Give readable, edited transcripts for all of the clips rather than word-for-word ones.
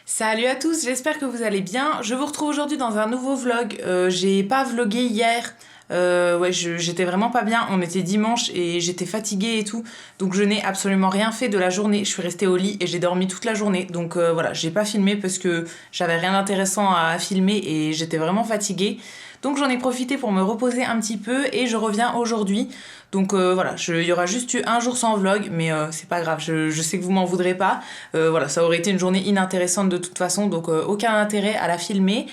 Salut à tous, j'espère que vous allez bien. Je vous retrouve aujourd'hui dans un nouveau vlog. J'ai pas vlogué hier. J'étais vraiment pas bien. On était dimanche et j'étais fatiguée et tout. Donc je n'ai absolument rien fait de la journée. Je suis restée au lit et j'ai dormi toute la journée. Donc voilà, j'ai pas filmé parce que j'avais rien d'intéressant à filmer et j'étais vraiment fatiguée. Donc j'en ai profité pour me reposer un petit peu et je reviens aujourd'hui. Donc voilà, il y aura juste eu un jour sans vlog, mais c'est pas grave, je sais que vous m'en voudrez pas. Voilà, ça aurait été une journée inintéressante de toute façon, donc aucun intérêt à la filmer.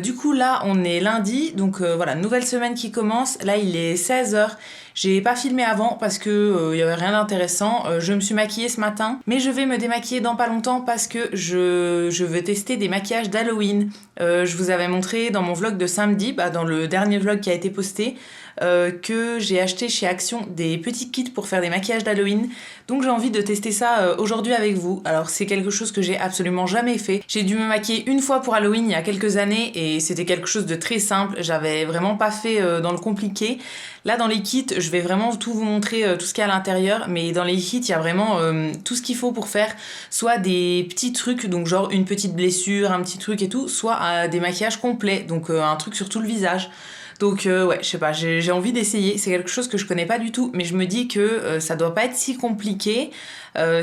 Du coup là on est lundi, donc voilà, nouvelle semaine qui commence. Là il est 16h. J'ai pas filmé avant parce que y avait rien d'intéressant. Je me suis maquillée ce matin, mais je vais me démaquiller dans pas longtemps parce que je vais tester des maquillages d'Halloween. Je vous avais montré dans mon vlog de samedi, dans le dernier vlog qui a été posté, que j'ai acheté chez Action des petits kits pour faire des maquillages d'Halloween. Donc j'ai envie de tester ça aujourd'hui avec vous. Alors c'est quelque chose que j'ai absolument jamais fait. J'ai dû me maquiller une fois pour Halloween il y a quelques années et c'était quelque chose de très simple. J'avais vraiment pas fait dans le compliqué. Là dans les kits, je vais vraiment tout vous montrer, tout ce qu'il y a à l'intérieur, mais dans les kits il y a vraiment tout ce qu'il faut pour faire soit des petits trucs, donc genre une petite blessure, un petit truc et tout, soit des maquillages complets, donc un truc sur tout le visage. Donc ouais, je sais pas, j'ai envie d'essayer. C'est quelque chose que je connais pas du tout, mais je me dis que ça doit pas être si compliqué.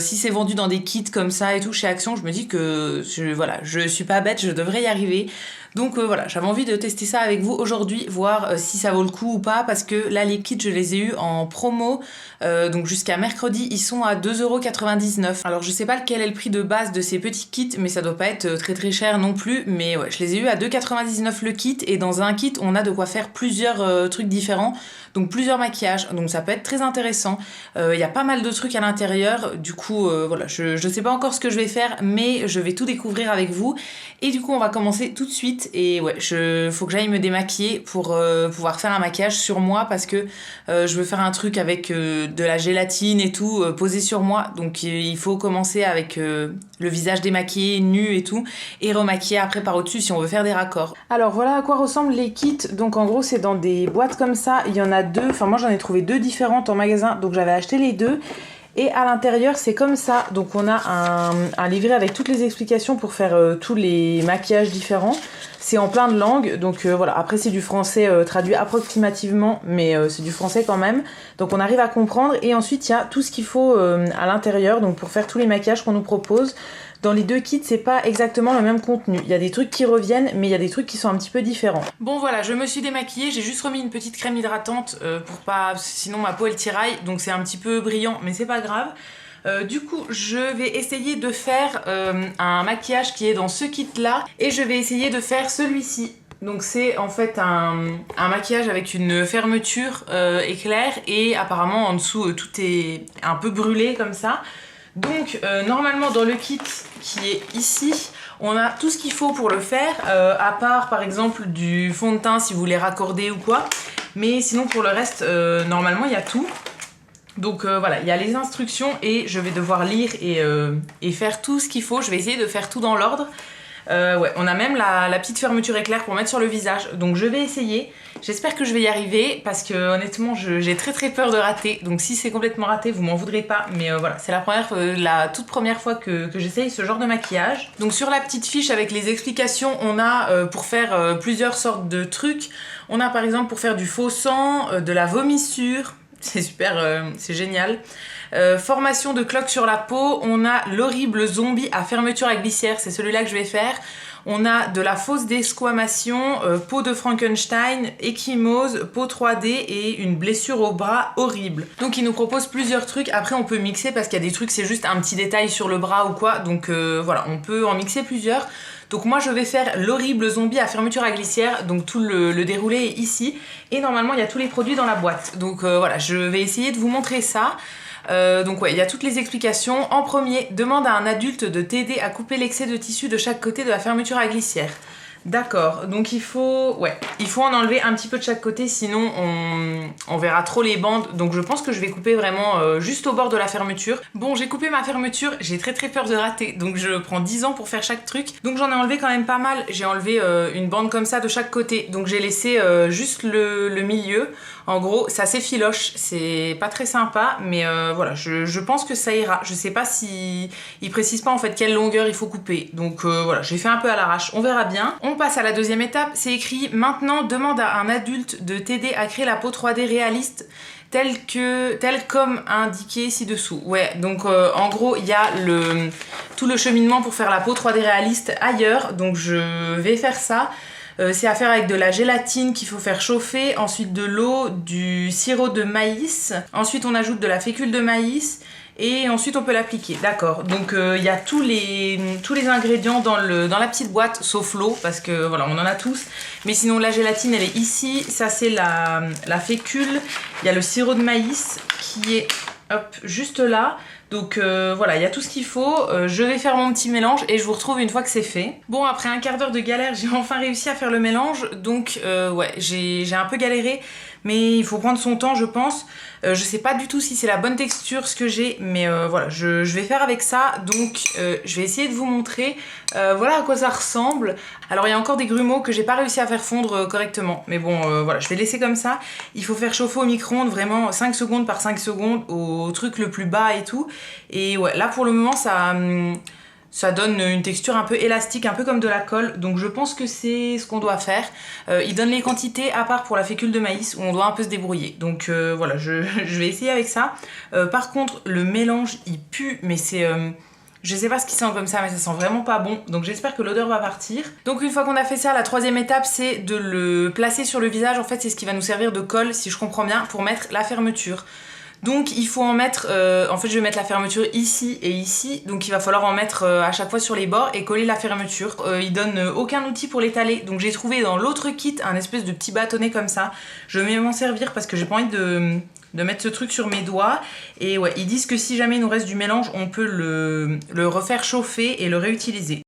Si c'est vendu dans des kits comme ça et tout chez Action, je me dis que voilà, je suis pas bête, je devrais y arriver. Donc voilà, j'avais envie de tester ça avec vous aujourd'hui, voir si ça vaut le coup ou pas, parce que là les kits je les ai eus en promo, donc jusqu'à mercredi ils sont à 2,99 €. Alors je sais pas lequel est le prix de base de ces petits kits, mais ça doit pas être très très cher non plus, mais ouais, je les ai eus à 2,99 € le kit, et dans un kit on a de quoi faire plusieurs trucs différents, donc plusieurs maquillages, donc ça peut être très intéressant. Il y a pas mal de trucs à l'intérieur, du coup voilà, je sais pas encore ce que je vais faire, mais je vais tout découvrir avec vous, et du coup on va commencer tout de suite. Et ouais, faut que j'aille me démaquiller pour pouvoir faire un maquillage sur moi, parce que je veux faire un truc avec de la gélatine et tout posé sur moi, donc il faut commencer avec le visage démaquillé, nu et tout, et remaquiller après par au-dessus si on veut faire des raccords. Alors voilà à quoi ressemblent les kits. Donc en gros c'est dans des boîtes comme ça, il y en a deux, enfin moi j'en ai trouvé deux différentes en magasin, donc j'avais acheté les deux. Et à l'intérieur c'est comme ça, donc on a un livret avec toutes les explications pour faire tous les maquillages différents. C'est en plein de langues, donc voilà, après c'est du français traduit approximativement, mais c'est du français quand même, donc on arrive à comprendre. Et ensuite il y a tout ce qu'il faut à l'intérieur, donc pour faire tous les maquillages qu'on nous propose. Dans les deux kits, c'est pas exactement le même contenu. Il y a des trucs qui reviennent, mais il y a des trucs qui sont un petit peu différents. Bon voilà, je me suis démaquillée, j'ai juste remis une petite crème hydratante pour pas... sinon ma peau elle tiraille, donc c'est un petit peu brillant, mais c'est pas grave. Du coup, je vais essayer de faire un maquillage qui est dans ce kit-là, et je vais essayer de faire celui-ci. Donc c'est en fait un maquillage avec une fermeture éclair, et apparemment en dessous tout est un peu brûlé comme ça. Donc normalement dans le kit qui est ici, on a tout ce qu'il faut pour le faire, à part par exemple du fond de teint si vous voulez raccorder ou quoi. Mais sinon pour le reste, normalement il y a tout. Donc voilà, il y a les instructions et je vais devoir lire et faire tout ce qu'il faut. Je vais essayer de faire tout dans l'ordre. Ouais, on a même la petite fermeture éclair pour mettre sur le visage, donc je vais essayer. J'espère que je vais y arriver, parce que honnêtement j'ai très très peur de rater, donc si c'est complètement raté vous m'en voudrez pas, mais voilà, c'est la toute première fois que j'essaye ce genre de maquillage. Donc sur la petite fiche avec les explications, on a pour faire plusieurs sortes de trucs. On a par exemple pour faire du faux sang, de la vomissure, c'est super, c'est génial. Formation de cloque sur la peau, on a l'horrible zombie à fermeture à glissière, c'est celui-là que je vais faire. On a de la fausse desquamation, peau de Frankenstein, ecchymose, peau 3D et une blessure au bras horrible. Donc il nous propose plusieurs trucs, après on peut mixer parce qu'il y a des trucs c'est juste un petit détail sur le bras ou quoi, donc voilà, on peut en mixer plusieurs. Donc moi je vais faire l'horrible zombie à fermeture à glissière, donc tout le déroulé est ici, et normalement il y a tous les produits dans la boîte. Donc voilà, je vais essayer de vous montrer ça. Donc ouais, il y a toutes les explications. En premier, demande à un adulte de t'aider à couper l'excès de tissu de chaque côté de la fermeture à glissière. D'accord, donc il faut en enlever un petit peu de chaque côté, sinon on verra trop les bandes. Donc je pense que je vais couper vraiment juste au bord de la fermeture. Bon, j'ai coupé ma fermeture, j'ai très peur de rater, donc je prends 10 ans pour faire chaque truc. Donc j'en ai enlevé quand même pas mal, j'ai enlevé une bande comme ça de chaque côté. Donc j'ai laissé juste le milieu. En gros, c'est assez filoche, c'est pas très sympa, mais voilà, je pense que ça ira. Je sais pas si ils précisent pas en fait quelle longueur il faut couper. Donc voilà, j'ai fait un peu à l'arrache, on verra bien. On passe à la deuxième étape, c'est écrit: maintenant demande à un adulte de t'aider à créer la peau 3D réaliste telle comme indiqué ci-dessous. Ouais, donc en gros, il y a tout le cheminement pour faire la peau 3D réaliste ailleurs, donc je vais faire ça. C'est à faire avec de la gélatine qu'il faut faire chauffer, ensuite de l'eau, du sirop de maïs, ensuite on ajoute de la fécule de maïs et ensuite on peut l'appliquer. D'accord, donc il y a tous les ingrédients dans la petite boîte sauf l'eau parce que voilà, on en a tous, mais sinon la gélatine elle est ici, ça c'est la fécule, il y a le sirop de maïs qui est juste là. Donc voilà, il y a tout ce qu'il faut. Je vais faire mon petit mélange et je vous retrouve une fois que c'est fait. Bon, après un quart d'heure de galère, j'ai enfin réussi à faire le mélange. Donc ouais, j'ai un peu galéré, mais il faut prendre son temps, je pense. Je sais pas du tout si c'est la bonne texture ce que j'ai, mais voilà, je vais faire avec ça. Donc je vais essayer de vous montrer voilà à quoi ça ressemble. Alors il y a encore des grumeaux que j'ai pas réussi à faire fondre correctement, mais bon voilà, je vais laisser comme ça. Il faut faire chauffer au micro-ondes vraiment 5 secondes par 5 secondes au truc le plus bas et tout. Et ouais, là pour le moment ça donne une texture un peu élastique, un peu comme de la colle, donc je pense que c'est ce qu'on doit faire. Il donne les quantités à part pour la fécule de maïs où on doit un peu se débrouiller. Donc voilà, je vais essayer avec ça. Par contre, le mélange il pue, mais c'est... je sais pas ce qui sent comme ça, mais ça sent vraiment pas bon, donc j'espère que l'odeur va partir. Donc une fois qu'on a fait ça, la troisième étape c'est de le placer sur le visage. En fait c'est ce qui va nous servir de colle, si je comprends bien, pour mettre la fermeture. Donc il faut en mettre, en fait je vais mettre la fermeture ici et ici, donc il va falloir en mettre à chaque fois sur les bords et coller la fermeture. Il donne aucun outil pour l'étaler, donc j'ai trouvé dans l'autre kit un espèce de petit bâtonnet comme ça. Je vais m'en servir parce que j'ai pas envie de mettre ce truc sur mes doigts. Et ouais, ils disent que si jamais il nous reste du mélange, on peut le refaire chauffer et le réutiliser.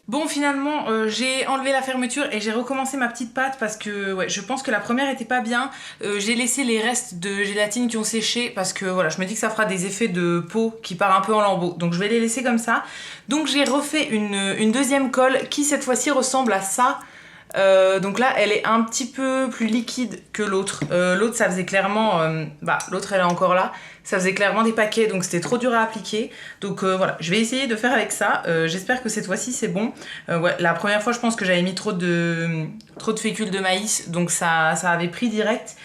Bon, finalement j'ai enlevé la fermeture et j'ai recommencé ma petite pâte parce que ouais, je pense que la première était pas bien. J'ai laissé les restes de gélatine qui ont séché parce que voilà, je me dis que ça fera des effets de peau qui part un peu en lambeaux, donc je vais les laisser comme ça. Donc j'ai refait une deuxième colle qui cette fois-ci ressemble à ça. Donc là elle est un petit peu plus liquide que l'autre. L'autre ça faisait clairement, l'autre elle est encore là, ça faisait clairement des paquets, donc c'était trop dur à appliquer. Donc voilà, je vais essayer de faire avec ça. J'espère que cette fois-ci c'est bon. Ouais, la première fois je pense que j'avais mis trop de fécule de maïs, donc ça avait pris direct.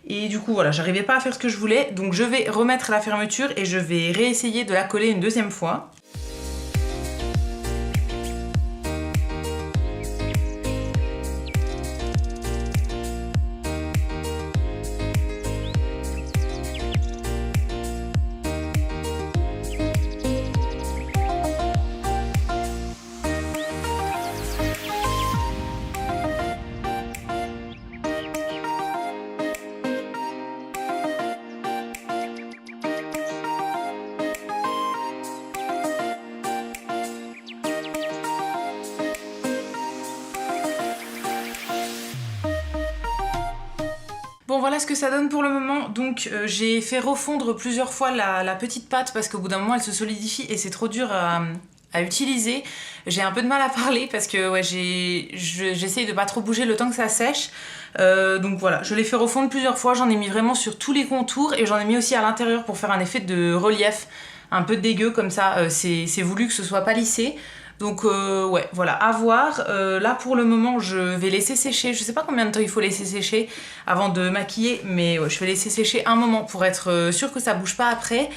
Et du coup voilà, j'arrivais pas à faire ce que je voulais, donc je vais remettre la fermeture et je vais réessayer de la coller une deuxième fois. Bon voilà ce que ça donne pour le moment, donc j'ai fait refondre plusieurs fois la petite pâte parce qu'au bout d'un moment elle se solidifie et c'est trop dur à utiliser. J'ai un peu de mal à parler parce que ouais, j'essaye de pas trop bouger le temps que ça sèche. Donc voilà, je l'ai fait refondre plusieurs fois, j'en ai mis vraiment sur tous les contours et j'en ai mis aussi à l'intérieur pour faire un effet de relief un peu dégueu comme ça, c'est voulu que ce soit pas lissé. Donc ouais, voilà, à voir. Là pour le moment je vais laisser sécher, je sais pas combien de temps il faut laisser sécher avant de maquiller, mais ouais, je vais laisser sécher un moment pour être sûre que ça bouge pas après.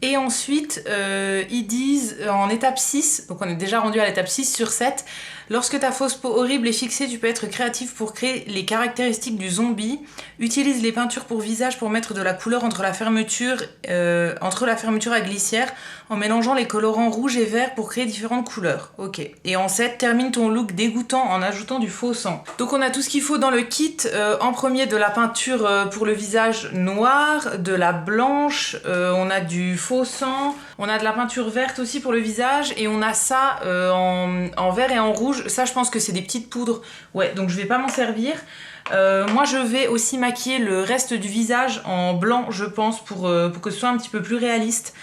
Et ensuite, ils disent en étape 6, donc on est déjà rendu à l'étape 6 sur 7, lorsque ta fausse peau horrible est fixée, tu peux être créatif pour créer les caractéristiques du zombie. Utilise les peintures pour visage pour mettre de la couleur entre la fermeture à glissière en mélangeant les colorants rouge et vert pour créer différentes couleurs. Ok. Et en 7, termine ton look dégoûtant en ajoutant du faux sang. Donc on a tout ce qu'il faut dans le kit. En premier, de la peinture pour le visage noir, de la blanche, on a du faux sang, on a de la peinture verte aussi pour le visage et on a ça en vert et en rouge. Ça, je pense que c'est des petites poudres. Ouais, donc je vais pas m'en servir. Moi, je vais aussi maquiller le reste du visage en blanc, je pense, pour que ce soit un petit peu plus réaliste.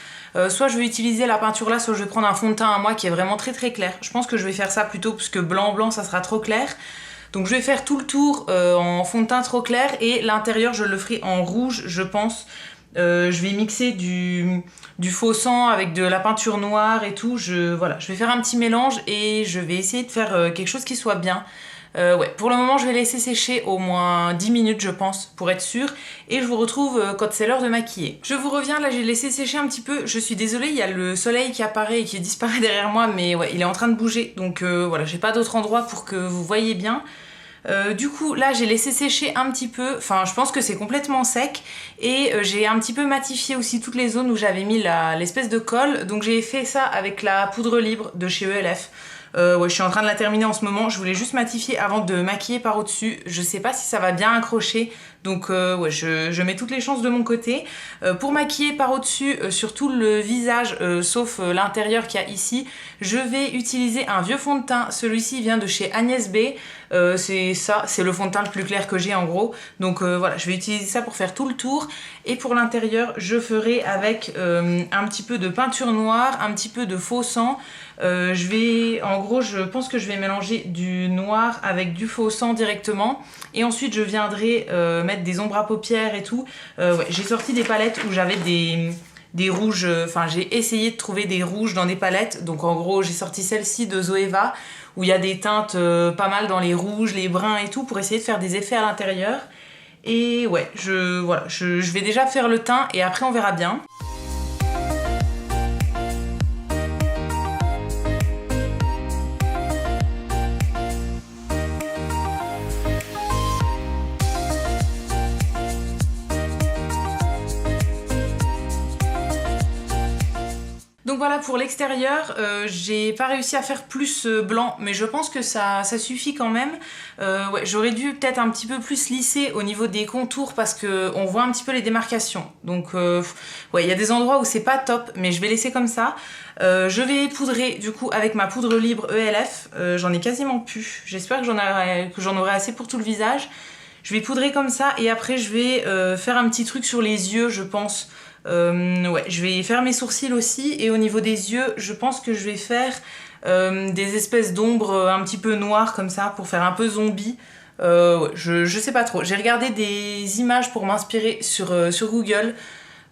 Soit je vais utiliser la peinture là, soit je vais prendre un fond de teint à moi qui est vraiment très très clair. Je pense que je vais faire ça plutôt parce que blanc ça sera trop clair. Donc je vais faire tout le tour en fond de teint trop clair et l'intérieur je le ferai en rouge, je pense. Je vais mixer du faux sang avec de la peinture noire et tout. Voilà, je vais faire un petit mélange et je vais essayer de faire quelque chose qui soit bien. Ouais, pour le moment, je vais laisser sécher au moins 10 minutes, je pense, pour être sûre. Et je vous retrouve quand c'est l'heure de maquiller. Je vous reviens, là, j'ai laissé sécher un petit peu. Je suis désolée, il y a le soleil qui apparaît et qui disparaît derrière moi, mais ouais, il est en train de bouger. Donc voilà, j'ai pas d'autre endroit pour que vous voyez bien. Du coup, là, j'ai laissé sécher un petit peu. Enfin, je pense que c'est complètement sec. Et j'ai un petit peu matifié aussi toutes les zones où j'avais mis l'espèce de colle. Donc j'ai fait ça avec la poudre libre de chez ELF. Ouais, je suis en train de la terminer en ce moment. Je voulais juste matifier avant de maquiller par au-dessus. Je sais pas si ça va bien accrocher. Donc ouais, je mets toutes les chances de mon côté. Pour maquiller par au-dessus sur tout le visage, sauf l'intérieur qu'il y a ici, je vais utiliser un vieux fond de teint. Celui-ci vient de chez Agnès B. C'est le fond de teint le plus clair que j'ai en gros. Donc voilà, je vais utiliser ça pour faire tout le tour. Et pour l'intérieur, je ferai avec un petit peu de peinture noire, un petit peu de faux sang. En gros, je pense que je vais mélanger du noir avec du faux sang directement. Et ensuite, je viendrai mettre des ombres à paupières et tout. Ouais, j'ai sorti des palettes où j'avais des rouges. Enfin, j'ai essayé de trouver des rouges dans des palettes. Donc en gros, j'ai sorti celle-ci de Zoeva où il y a des teintes pas mal dans les rouges, les bruns et tout pour essayer de faire des effets à l'intérieur. Et ouais, je vais déjà faire le teint et après on verra bien. Donc voilà pour l'extérieur, j'ai pas réussi à faire plus blanc, mais je pense que ça suffit quand même. Ouais, j'aurais dû peut-être un petit peu plus lisser au niveau des contours parce qu'on voit un petit peu les démarcations. Donc ouais, il y a des endroits où c'est pas top, mais je vais laisser comme ça. Je vais poudrer du coup avec ma poudre libre ELF, j'en ai quasiment plus. J'espère que j'en aurai assez pour tout le visage. Je vais poudrer comme ça et après je vais faire un petit truc sur les yeux, je pense. Ouais, je vais faire mes sourcils aussi et au niveau des yeux, je pense que je vais faire des espèces d'ombres un petit peu noires comme ça pour faire un peu zombie. Ouais, je sais pas trop. J'ai regardé des images pour m'inspirer sur Google.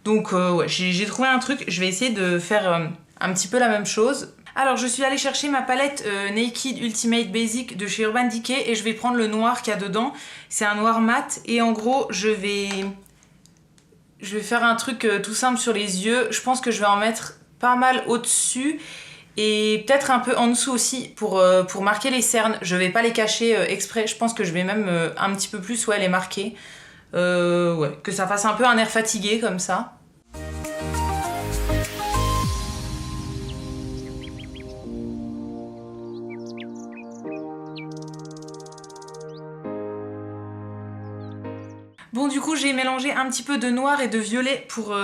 Donc ouais, j'ai trouvé un truc. Je vais essayer de faire un petit peu la même chose. Alors je suis allée chercher ma palette Naked Ultimate Basic de chez Urban Decay et je vais prendre le noir qu'il y a dedans. C'est un noir mat et en gros je vais faire un truc tout simple sur les yeux. Je pense que je vais en mettre pas mal au-dessus et peut-être un peu en dessous aussi pour marquer les cernes. Je vais pas les cacher exprès. Je pense que je vais même un petit peu plus les marquer. Ouais, que ça fasse un peu un air fatigué comme ça. Bon, du coup, j'ai mélangé un petit peu de noir et de violet pour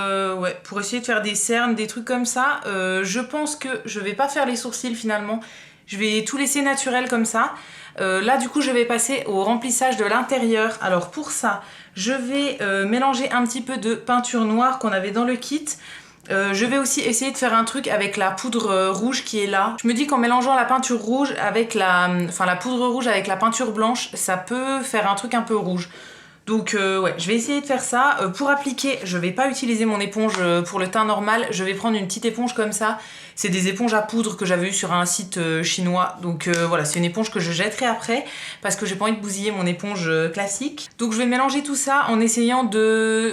essayer de faire des cernes, des trucs comme ça. Je pense que je vais pas faire les sourcils finalement. Je vais tout laisser naturel comme ça. Là, du coup, je vais passer au remplissage de l'intérieur. Alors pour ça, je vais mélanger un petit peu de peinture noire qu'on avait dans le kit. Je vais aussi essayer de faire un truc avec la poudre rouge qui est là. Je me dis qu'en mélangeant la peinture rouge avec la poudre rouge avec la peinture blanche, ça peut faire un truc un peu rouge. Donc ouais, je vais essayer de faire ça. Pour appliquer, je vais pas utiliser mon éponge pour le teint normal, je vais prendre une petite éponge comme ça. C'est des éponges à poudre que j'avais eu sur un site chinois. Donc voilà, c'est une éponge que je jetterai après parce que j'ai pas envie de bousiller mon éponge classique. Donc je vais mélanger tout ça en essayant de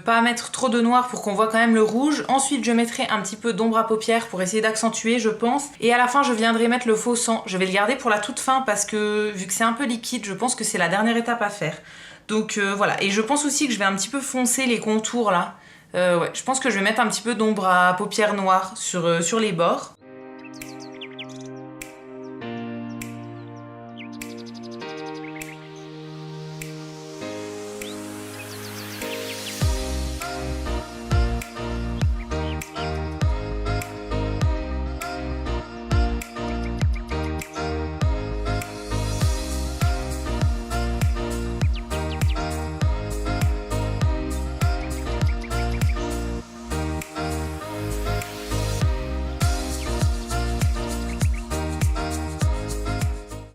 pas mettre trop de noir pour qu'on voit quand même le rouge. Ensuite, je mettrai un petit peu d'ombre à paupières pour essayer d'accentuer, je pense. Et à la fin, je viendrai mettre le faux sang. Je vais le garder pour la toute fin parce que vu que c'est un peu liquide, je pense que c'est la dernière étape à faire. Donc voilà, et je pense aussi que je vais un petit peu foncer les contours là. Ouais, je pense que je vais mettre un petit peu d'ombre à paupières noires sur les bords.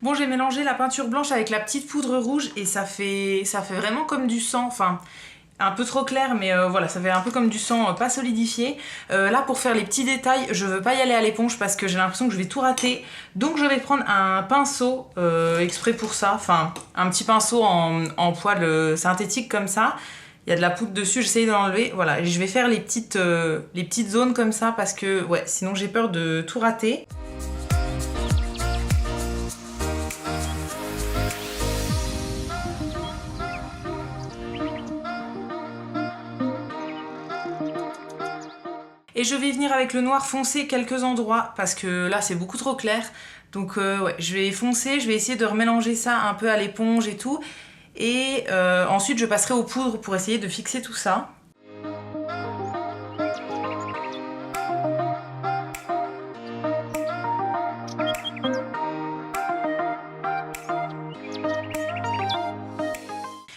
Bon, j'ai mélangé la peinture blanche avec la petite poudre rouge et ça fait vraiment comme du sang, enfin un peu trop clair, mais voilà, ça fait un peu comme du sang pas solidifié. Là, pour faire les petits détails, je veux pas y aller à l'éponge parce que j'ai l'impression que je vais tout rater, donc je vais prendre un pinceau exprès pour ça, enfin un petit pinceau en poil synthétique comme ça. Il y a de la poudre dessus, j'essaye de l'enlever, voilà, et je vais faire les petites zones comme ça parce que ouais, sinon j'ai peur de tout rater. Et je vais venir avec le noir foncer quelques endroits parce que là c'est beaucoup trop clair. Donc ouais, je vais foncer, je vais essayer de remélanger ça un peu à l'éponge et tout. Et ensuite je passerai aux poudres pour essayer de fixer tout ça.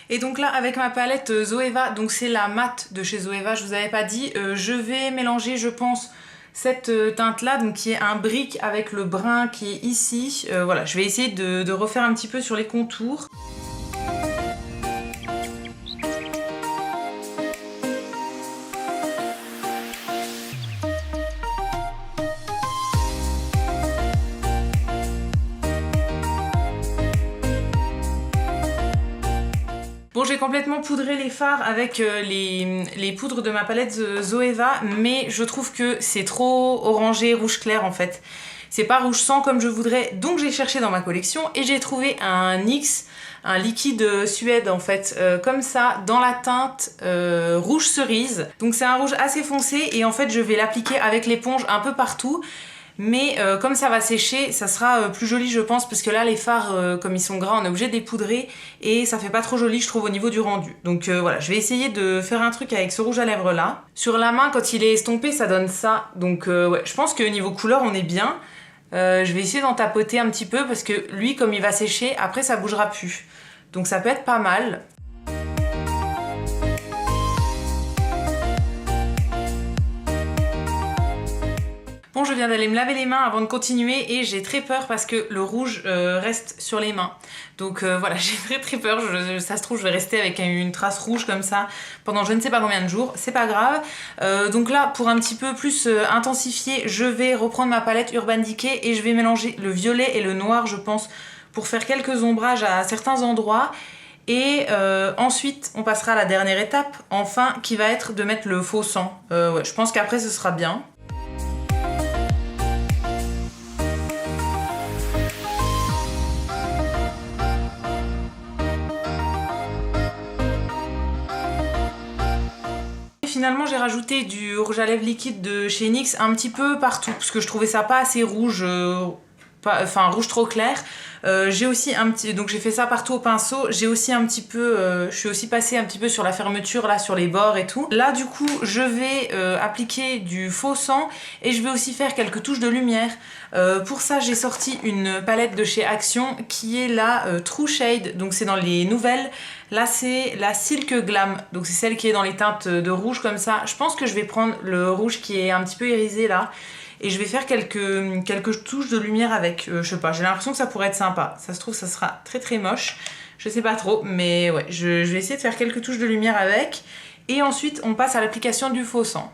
Et donc là, avec ma palette Zoeva, donc c'est la mat de chez Zoeva, je vous avais pas dit, je vais mélanger, je pense, cette teinte-là, donc qui est un brick avec le brun qui est ici. Voilà, je vais essayer de refaire un petit peu sur les contours. Bon, j'ai complètement poudré les fards avec les poudres de ma palette Zoeva, mais je trouve que c'est trop orangé, rouge clair en fait. C'est pas rouge sang comme je voudrais, donc j'ai cherché dans ma collection et j'ai trouvé un NYX, un liquide Suède en fait, comme ça, dans la teinte rouge cerise. Donc c'est un rouge assez foncé et en fait je vais l'appliquer avec l'éponge un peu partout. Mais comme ça va sécher, ça sera plus joli je pense, parce que là les fards comme ils sont gras, on est obligé de les poudrer et ça fait pas trop joli je trouve au niveau du rendu. Donc voilà, je vais essayer de faire un truc avec ce rouge à lèvres là. Sur la main quand il est estompé ça donne ça, donc ouais, je pense que niveau couleur on est bien. Je vais essayer d'en tapoter un petit peu parce que lui comme il va sécher, après ça bougera plus. Donc ça peut être pas mal. Bon, je viens d'aller me laver les mains avant de continuer et j'ai très peur parce que le rouge reste sur les mains. Donc voilà, j'ai très peur, ça se trouve je vais rester avec une trace rouge comme ça pendant je ne sais pas combien de jours, c'est pas grave. Donc là, pour un petit peu plus intensifier, je vais reprendre ma palette Urban Decay et je vais mélanger le violet et le noir je pense pour faire quelques ombrages à certains endroits. Et ensuite, on passera à la dernière étape, enfin, qui va être de mettre le faux sang. Ouais, je pense qu'après ce sera bien. Finalement j'ai rajouté du rouge à lèvres liquide de chez NYX un petit peu partout parce que je trouvais ça pas assez rouge, enfin rouge trop clair. J'ai aussi un petit, donc j'ai fait ça partout au pinceau. J'ai aussi un petit peu, je suis aussi passée un petit peu sur la fermeture là, sur les bords et tout. Là du coup je vais appliquer du faux sang et je vais aussi faire quelques touches de lumière. Pour ça j'ai sorti une palette de chez Action qui est la True Shade, donc c'est dans les nouvelles. Là c'est la Silk Glam, donc c'est celle qui est dans les teintes de rouge comme ça. Je pense que je vais prendre le rouge qui est un petit peu irisé là. Et je vais faire quelques touches de lumière avec, je sais pas, j'ai l'impression que ça pourrait être sympa. Ça se trouve ça sera très très moche, Je sais pas trop, mais ouais, je vais essayer de faire quelques touches de lumière avec. Et ensuite, on passe à l'application du faux sang.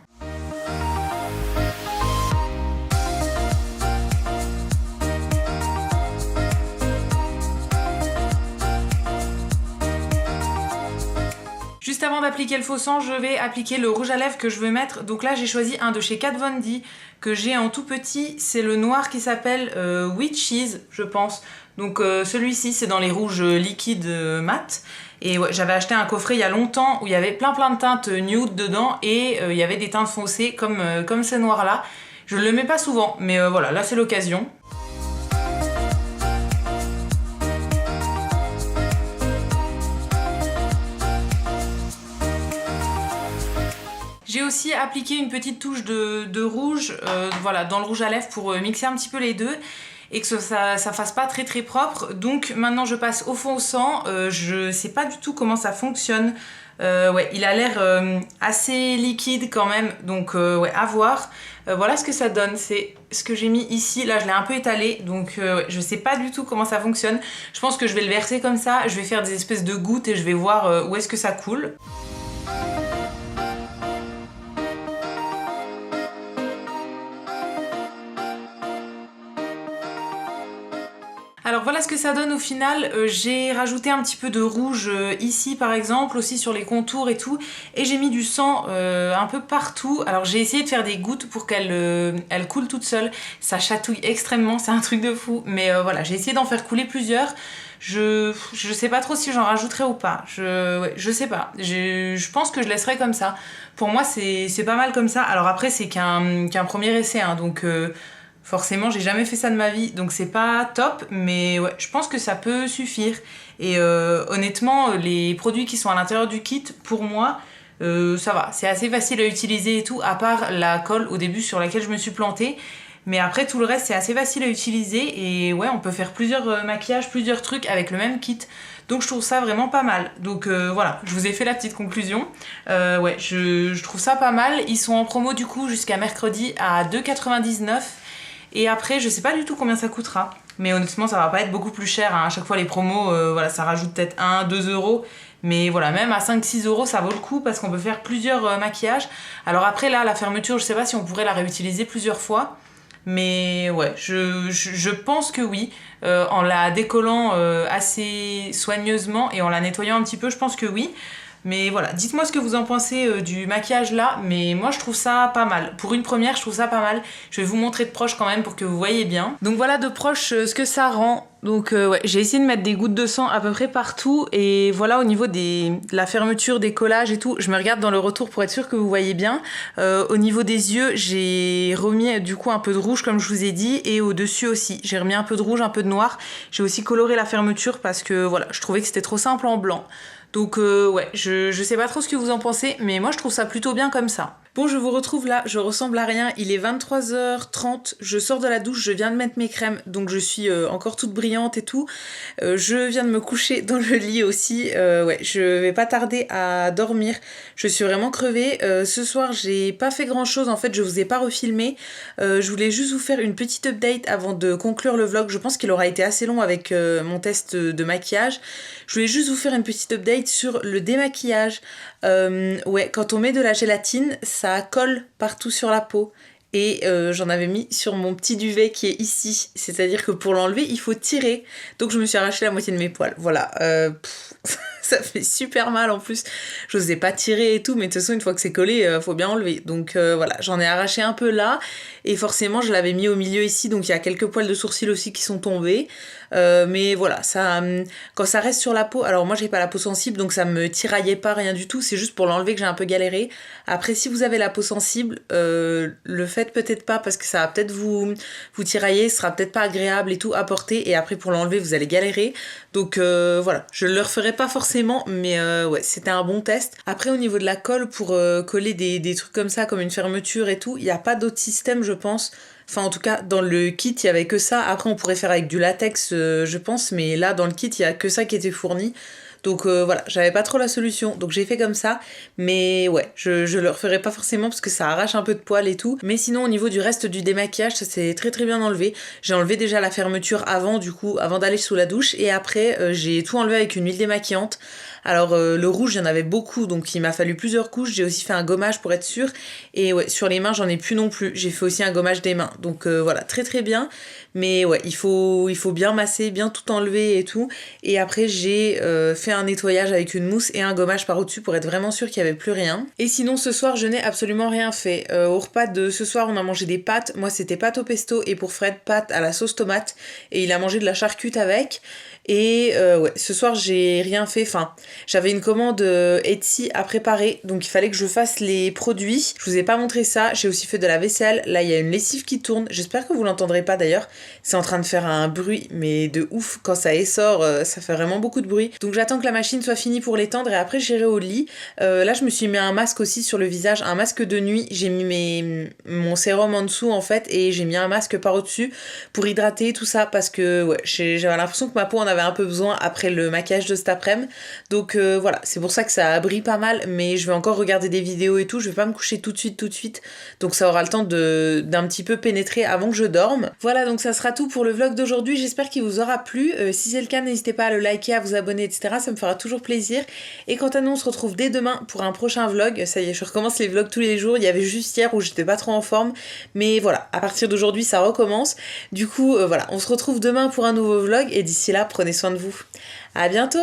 Juste avant d'appliquer le faux sang, je vais appliquer le rouge à lèvres que je veux mettre. Donc là, j'ai choisi un de chez Kat Von D que j'ai en tout petit. C'est le noir qui s'appelle Witches, je pense. Donc celui-ci, c'est dans les rouges liquides mat. Et ouais, j'avais acheté un coffret il y a longtemps où il y avait plein de teintes nude dedans et il y avait des teintes foncées comme ce noir-là. Je le mets pas souvent, mais voilà, là c'est l'occasion. J'ai aussi appliqué une petite touche de rouge voilà, dans le rouge à lèvres pour mixer un petit peu les deux et que ça fasse pas très propre. Donc maintenant je passe au fond sang. Je sais pas du tout comment ça fonctionne. Ouais, il a l'air assez liquide quand même, donc ouais, à voir. Voilà ce que ça donne, c'est ce que j'ai mis ici. Là je l'ai un peu étalé, donc ouais, je sais pas du tout comment ça fonctionne. Je pense que je vais le verser comme ça, je vais faire des espèces de gouttes et je vais voir où est-ce que ça coule. Alors voilà ce que ça donne au final. J'ai rajouté un petit peu de rouge ici par exemple, aussi sur les contours et tout, et j'ai mis du sang un peu partout. Alors j'ai essayé de faire des gouttes pour qu'elle coule toute seule. Ça chatouille extrêmement, c'est un truc de fou, mais voilà, j'ai essayé d'en faire couler plusieurs. Je sais pas trop si j'en rajouterai ou pas, ouais, je sais pas, je pense que je laisserai comme ça. Pour moi c'est pas mal comme ça. Alors après c'est qu'un premier essai, hein, donc forcément, j'ai jamais fait ça de ma vie, donc c'est pas top, mais ouais, je pense que ça peut suffire. Et honnêtement, les produits qui sont à l'intérieur du kit, pour moi, ça va. C'est assez facile à utiliser et tout, à part la colle au début sur laquelle je me suis plantée. Mais après, tout le reste, c'est assez facile à utiliser. Et ouais, on peut faire plusieurs maquillages, plusieurs trucs avec le même kit. Donc je trouve ça vraiment pas mal. Donc voilà, je vous ai fait la petite conclusion. Ouais, je trouve ça pas mal. Ils sont en promo du coup jusqu'à mercredi à 2,99 €. Et après, je sais pas du tout combien ça coûtera. Mais honnêtement, ça va pas être beaucoup plus cher, hein. À chaque fois, les promos, voilà, ça rajoute peut-être 1-2 €. Mais voilà, même à 5-6 €, ça vaut le coup parce qu'on peut faire plusieurs maquillages. Alors après, là, la fermeture, je sais pas si on pourrait la réutiliser plusieurs fois. Mais ouais, je pense que oui. En la décollant assez soigneusement et en la nettoyant un petit peu, je pense que oui. Mais voilà, dites-moi ce que vous en pensez du maquillage là, mais moi je trouve ça pas mal. Pour une première, je trouve ça pas mal. Je vais vous montrer de proche quand même pour que vous voyez bien. Donc voilà de proche ce que ça rend. Donc ouais, j'ai essayé de mettre des gouttes de sang à peu près partout et voilà au niveau de la fermeture, des collages et tout, je me regarde dans le retour pour être sûre que vous voyez bien. Au niveau des yeux, j'ai remis du coup un peu de rouge comme je vous ai dit et au-dessus aussi. J'ai remis un peu de rouge, un peu de noir. J'ai aussi coloré la fermeture parce que voilà, je trouvais que c'était trop simple en blanc. Donc ouais, je sais pas trop ce que vous en pensez, mais moi je trouve ça plutôt bien comme ça. Bon, je vous retrouve là, je ressemble à rien, il est 23h30, je sors de la douche, je viens de mettre mes crèmes, donc je suis encore toute brillante et tout. Je viens de me coucher dans le lit aussi, ouais, je vais pas tarder à dormir, je suis vraiment crevée. Ce soir, j'ai pas fait grand chose, en fait, je vous ai pas refilmé. Je voulais juste vous faire une petite update avant de conclure le vlog, je pense qu'il aura été assez long avec mon test de maquillage. Je voulais juste vous faire une petite update sur le démaquillage. Ouais, quand on met de la gélatine, ça colle partout sur la peau. Et j'en avais mis sur mon petit duvet qui est ici. C'est-à-dire que pour l'enlever, il faut tirer. Donc je me suis arraché la moitié de mes poils. Voilà. Ça fait super mal en plus. J'osais pas tirer et tout, mais de toute façon, une fois que c'est collé, faut bien enlever. Donc voilà, j'en ai arraché un peu là. Et forcément, je l'avais mis au milieu ici. Donc il y a quelques poils de sourcils aussi qui sont tombés. Mais voilà, ça, quand ça reste sur la peau, alors moi j'ai pas la peau sensible donc ça me tiraillait pas, rien du tout, c'est juste pour l'enlever que j'ai un peu galéré. Après si vous avez la peau sensible, le faites peut-être pas parce que ça va peut-être vous tirailler, ce sera peut-être pas agréable et tout à porter et après pour l'enlever vous allez galérer. Donc voilà, je le referai pas forcément mais ouais, c'était un bon test. Après au niveau de la colle pour coller des trucs comme ça, comme une fermeture et tout, il n'y a pas d'autre système je pense. Enfin, en tout cas, dans le kit, il y avait que ça. Après, on pourrait faire avec du latex, je pense. Mais là, dans le kit, il y a que ça qui était fourni. Donc voilà, j'avais pas trop la solution, donc j'ai fait comme ça. Mais ouais, je le referai pas forcément parce que ça arrache un peu de poils et tout. Mais sinon, au niveau du reste du démaquillage, ça s'est très très bien enlevé. J'ai enlevé déjà la fermeture avant, du coup, avant d'aller sous la douche. Et après, j'ai tout enlevé avec une huile démaquillante. Alors le rouge, il y en avait beaucoup, donc il m'a fallu plusieurs couches. J'ai aussi fait un gommage pour être sûre. Et ouais, sur les mains, j'en ai plus non plus. J'ai fait aussi un gommage des mains. Donc voilà, très très bien. Mais ouais, il faut bien masser, bien tout enlever et tout. Et après, j'ai fait un nettoyage avec une mousse et un gommage par au-dessus pour être vraiment sûre qu'il n'y avait plus rien. Et sinon, ce soir, je n'ai absolument rien fait. Au repas de ce soir, on a mangé des pâtes. Moi, c'était pâtes au pesto et pour Fred, pâtes à la sauce tomate. Et il a mangé de la charcute avec. Et ouais, ce soir, j'ai rien fait. Enfin, j'avais une commande Etsy à préparer, donc il fallait que je fasse les produits. Je vous ai pas montré ça. J'ai aussi fait de la vaisselle. Là, il y a une lessive qui tourne. J'espère que vous l'entendrez pas d'ailleurs. C'est en train de faire un bruit, mais de ouf. Quand ça essore, ça fait vraiment beaucoup de bruit. Donc j'attends que la machine soit finie pour l'étendre et après j'irai au lit. Là, je me suis mis un masque aussi sur le visage, un masque de nuit. J'ai mis mon sérum en dessous en fait et j'ai mis un masque par au-dessus pour hydrater tout ça parce que ouais, j'avais l'impression que ma peau en avait un peu besoin après le maquillage de cet après-midi. Donc voilà, c'est pour ça que ça brille pas mal, mais je vais encore regarder des vidéos et tout. Je vais pas me coucher tout de suite. Donc ça aura le temps d'un petit peu pénétrer avant que je dorme. Voilà, donc ça sera tout pour le vlog d'aujourd'hui. J'espère qu'il vous aura plu. Si c'est le cas, n'hésitez pas à le liker, à vous abonner, etc. Ça me fera toujours plaisir. Et quant à nous, on se retrouve dès demain pour un prochain vlog. Ça y est, je recommence les vlogs tous les jours. Il y avait juste hier où j'étais pas trop en forme. Mais voilà, à partir d'aujourd'hui, ça recommence. Du coup, voilà, on se retrouve demain pour un nouveau vlog. Et d'ici là, prenez soin de vous. À bientôt!